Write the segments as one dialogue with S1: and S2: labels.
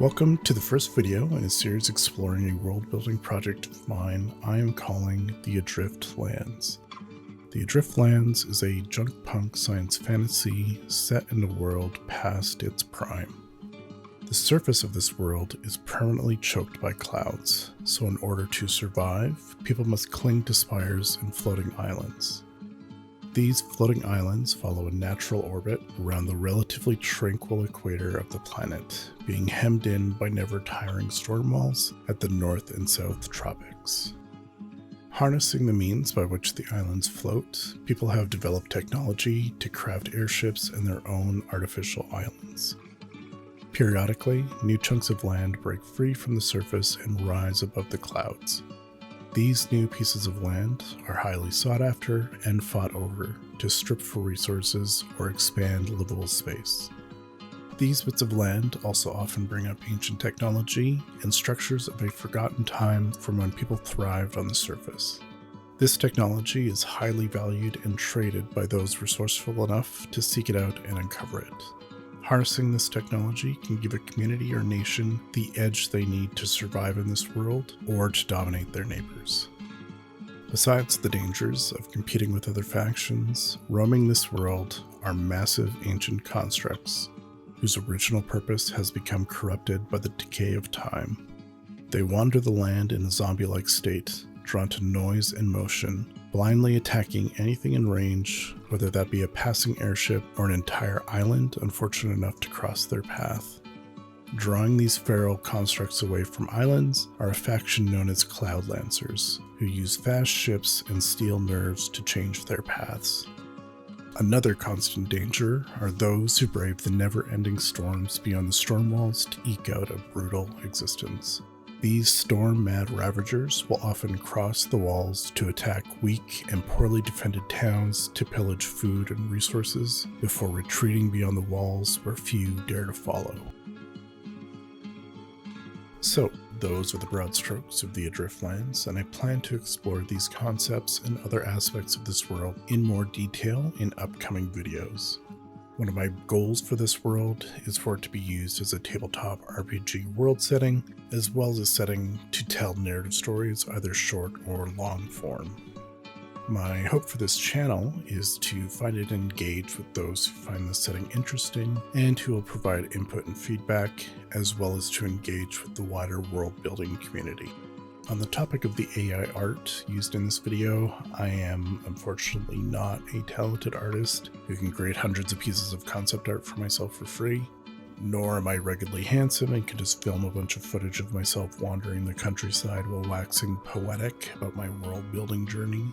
S1: Welcome to the first video in a series exploring a world-building project of mine I am calling The Adrift Lands. The Adrift Lands is a junk punk science fantasy set in a world past its prime. The surface of this world is permanently choked by clouds, so in order to survive, people must cling to spires and floating islands. These floating islands follow a natural orbit around the relatively tranquil equator of the planet, being hemmed in by never-tiring storm walls at the north and south tropics. Harnessing the means by which the islands float, people have developed technology to craft airships and their own artificial islands. Periodically, new chunks of land break free from the surface and rise above the clouds. These new pieces of land are highly sought after and fought over to strip for resources or expand livable space. These bits of land also often bring up ancient technology and structures of a forgotten time from when people thrived on the surface. This technology is highly valued and traded by those resourceful enough to seek it out and uncover it. Harnessing this technology can give a community or nation the edge they need to survive in this world or to dominate their neighbors. Besides the dangers of competing with other factions, roaming this world are massive ancient constructs whose original purpose has become corrupted by the decay of time. They wander the land in a zombie-like state, drawn to noise and motion, blindly attacking anything in range, whether that be a passing airship or an entire island unfortunate enough to cross their path. Drawing these feral constructs away from islands are a faction known as Cloud Lancers, who use fast ships and steel nerves to change their paths. Another constant danger are those who brave the never-ending storms beyond the storm walls to eke out a brutal existence. These storm-mad ravagers will often cross the walls to attack weak and poorly defended towns to pillage food and resources before retreating beyond the walls where few dare to follow. So, those are the broad strokes of the Adrift Lands, and I plan to explore these concepts and other aspects of this world in more detail in upcoming videos. One of my goals for this world is for it to be used as a tabletop RPG world setting, as well as a setting to tell narrative stories, either short or long form. My hope for this channel is to find it engaged with those who find the setting interesting and who will provide input and feedback, as well as to engage with the wider world building community. On the topic of the AI art used in this video, I am unfortunately not a talented artist who can create hundreds of pieces of concept art for myself for free, nor am I ruggedly handsome and can just film a bunch of footage of myself wandering the countryside while waxing poetic about my world building journey.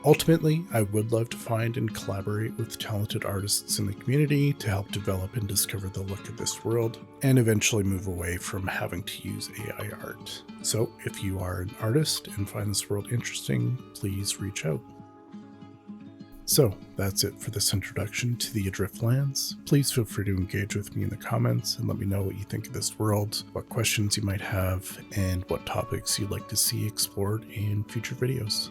S1: Ultimately, I would love to find and collaborate with talented artists in the community to help develop and discover the look of this world, and eventually move away from having to use AI art. So if you are an artist and find this world interesting, please reach out. So that's it for this introduction to the Adrift Lands. Please feel free to engage with me in the comments and let me know what you think of this world, what questions you might have, and what topics you'd like to see explored in future videos.